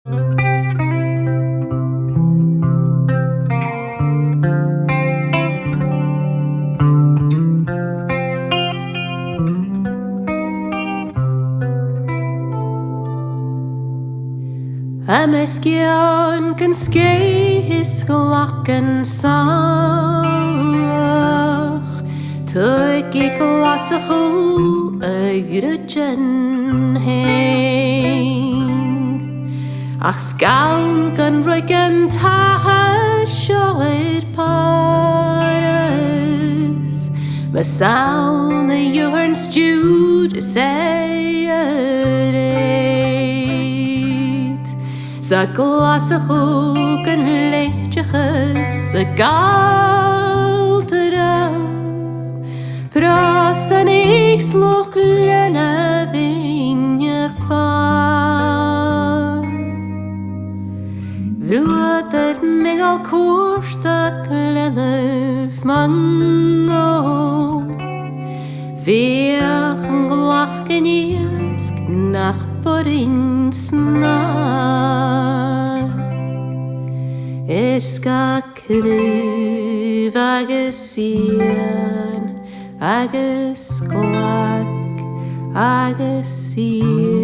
A-measg gan sgèith glachan sach tuig I Ghlas Chu aireachdail ach scaun gan roig an taithe seoir páras ma saun an stiùir sa Ghlas Chu gan leitechas sa Gàidhlig Pras dan Lorg Ghlaschu Bhruadar megal cuairte glenamh mango Bhíoch an ghlachan iasc nach borin snach Isca cruv agus ian agus glach agus ian